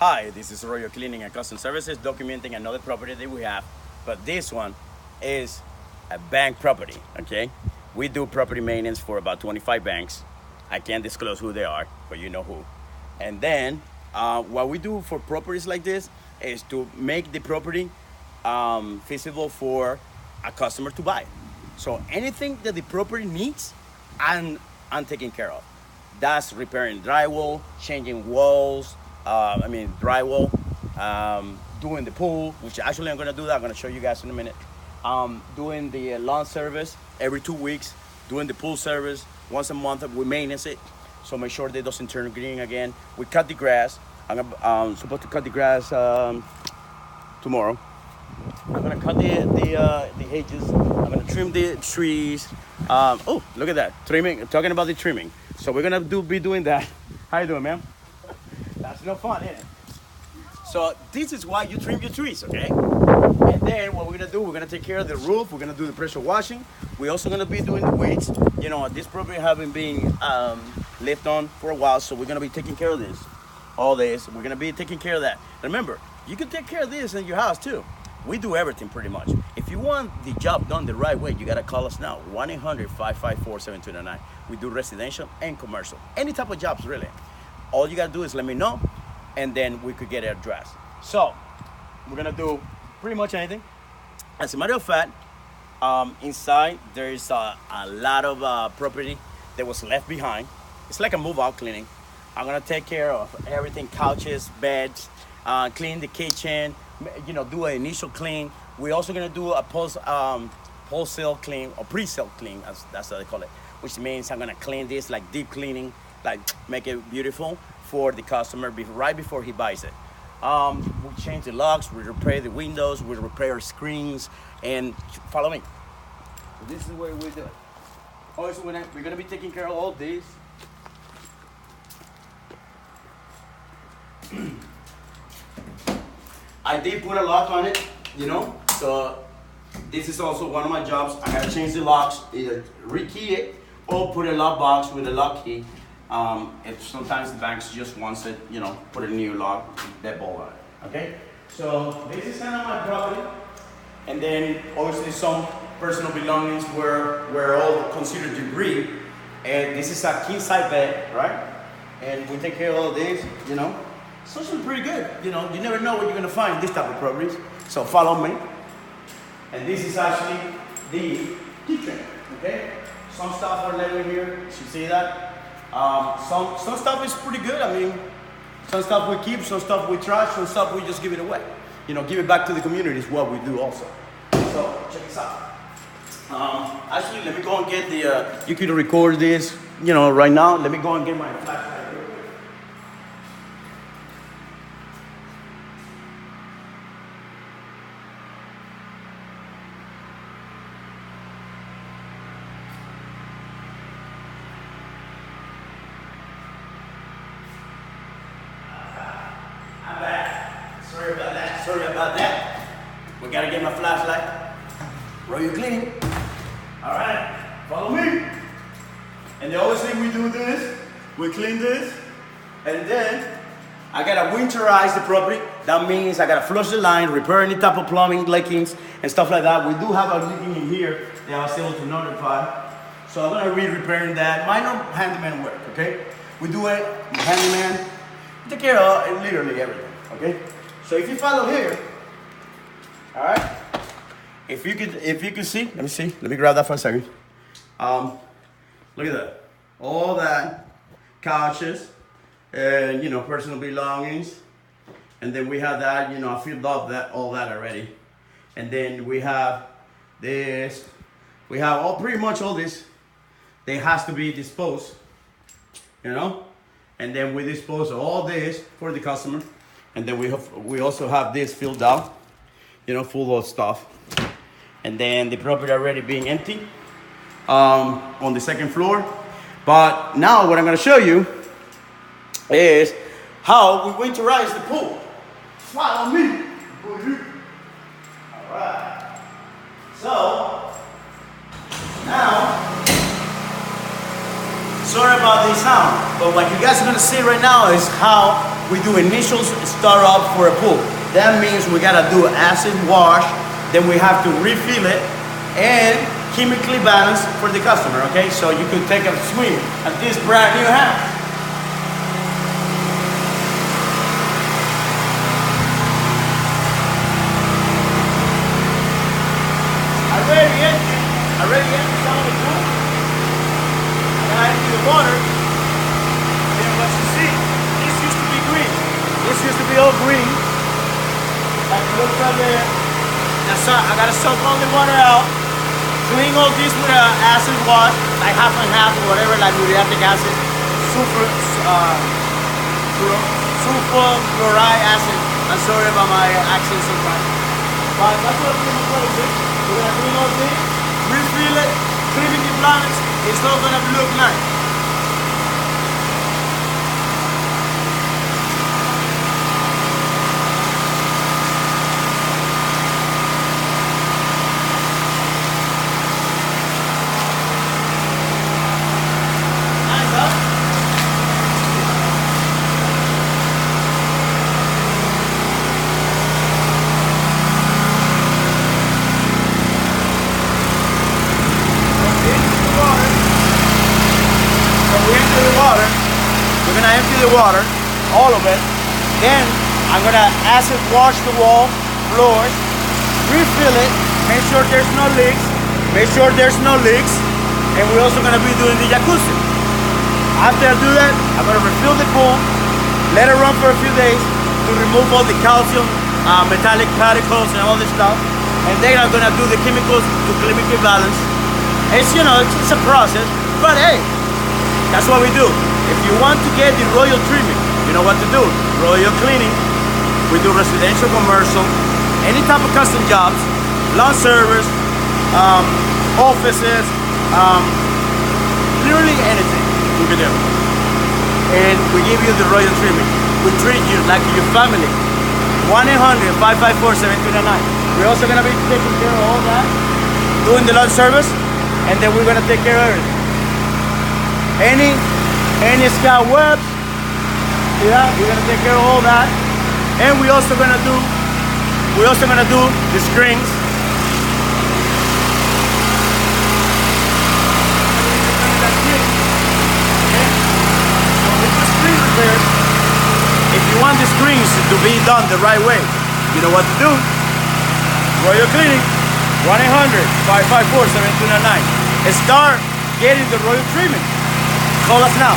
Hi, this is REO Cleaning and Custom Services documenting another property that we have, but this one is a bank property, okay? We do property maintenance for about 25 banks. I can't disclose who they are, but you know who. And then what we do for properties like this is to make the property feasible for a customer to buy. So anything that the property needs, I'm taking care of. That's repairing drywall, changing walls, drywall, doing the pool, which actually I'm gonna do that. I'm gonna show you guys in a minute. Doing the lawn service every 2 weeks, doing the pool service once a month. We maintenance it, so make sure that it doesn't turn green again. We cut the grass. I'm supposed to cut the grass tomorrow. I'm gonna cut the hedges. I'm gonna trim the trees. Oh, look at that, trimming. Talking about the trimming. So we're gonna be doing that. How you doing, ma'am? That's no fun, is it? So this is why you trim your trees, okay? And then what we're gonna do, we're gonna take care of the roof. We're gonna do the pressure washing. We're also gonna be doing the weeds. You know, this property haven't been left on for a while, so we're gonna be taking care of this. All this, we're gonna be taking care of that. Remember, you can take care of this in your house too. We do everything pretty much. If you want the job done the right way, you gotta call us now, 1-800-554-7299. We do residential and commercial, any type of jobs really. All you gotta do is let me know, and then we could get it addressed. So, we're gonna do pretty much anything. As a matter of fact, inside there is a lot of property that was left behind. It's like a move-out cleaning. I'm gonna take care of everything, couches, beds, clean the kitchen, you know, do an initial clean. We're also gonna do a post-sale clean or pre-sale clean, that's what they call it, which means I'm gonna clean this like deep cleaning, like make it beautiful for the customer right before he buys it. We change the locks, we repair the windows, we repair screens, and follow me. This is the way we do it. Also, we're gonna be taking care of all this. I did put a lock on it, you know, so this is also one of my jobs. I gotta change the locks, either rekey it or put a lock box with a lock key. If sometimes the banks just wants it, you know, put a new lock, that ball on it, okay? So this is kind of my property. And then obviously some personal belongings were all considered debris. And this is a king size bed, right? And we take care of all this, you know. So it's pretty good, you know. You never know what you're gonna find in this type of properties. So follow me. And this is actually the kitchen, okay? Some stuff are left in here. You see that? Some stuff is pretty good. I mean, some stuff we keep, some stuff we trash, some stuff we just give it away. You know, give it back to the community is what we do also. So check this out. Actually, let me go and get the. You could record this, you know, right now. Let me go and get my flashlight. Sorry about that. We gotta get my flashlight. REO Cleaning. All right, follow me. And the always thing we do this, we clean this, and then I gotta winterize the property. That means I gotta flush the line, repair any type of plumbing leakings and stuff like that. We do have a leaking in here that I was able to notify. So I'm gonna be repairing that. Minor handyman work, okay? We do it, handyman, we take care of literally everything, okay? So if you follow here, all right. If you could see, let me grab that for a second. Look at that, all that couches, and you know, personal belongings, and then we have that. You know, I filled up all that already, and then we have this. We have pretty much all this. They has to be disposed, you know, and then we dispose of all this for the customer. And then we also have this filled out, you know, full of stuff. And then the property already being empty on the second floor. But now what I'm gonna show you is how we winterize the pool. Follow me. All right. So Sorry about the sound, but what you guys are gonna see right now is how we do initial startup for a pool. That means we gotta do acid wash, then we have to refill it and chemically balance for the customer, okay? So you could take a swim at this brand new house. I already emptied some of the pool. And I empty the water. And what you see, this used to be green. This used to be all green. Like it looks right there. I gotta suck all the water out. Clean all this with an acid wash, like half and half or whatever, like uriatic acid, sulfur chloride acid. I'm sorry about my accent sometimes. But that's what we're gonna do. We're gonna clean all this, refill it, chemically balance. It's not gonna look nice. We're gonna empty the water, all of it. Then I'm gonna acid wash the wall, floors, refill it, make sure there's no leaks, and we're also gonna be doing the jacuzzi. After I do that, I'm gonna refill the pool, let it run for a few days to remove all the calcium, metallic particles and all this stuff. And then I'm gonna do the chemicals to chemically balance. It's, it's a process, but hey, that's what we do. If you want to get the royal treatment, you know what to do. Royal cleaning. We do residential, commercial, any type of custom jobs, lawn service, offices, literally anything we can do. And we give you the royal treatment. We treat you like your family. 1-800-554-7299. We're also gonna be taking care of all that, doing the lawn service, and then we're gonna take care of everything. Any scout webs, yeah, we're gonna take care of all that. And we're also gonna do the screens. If you want the screens to be done the right way, you know what to do. Royal Cleaning, 1-800-554-7299. Start getting the royal treatment. Call us now.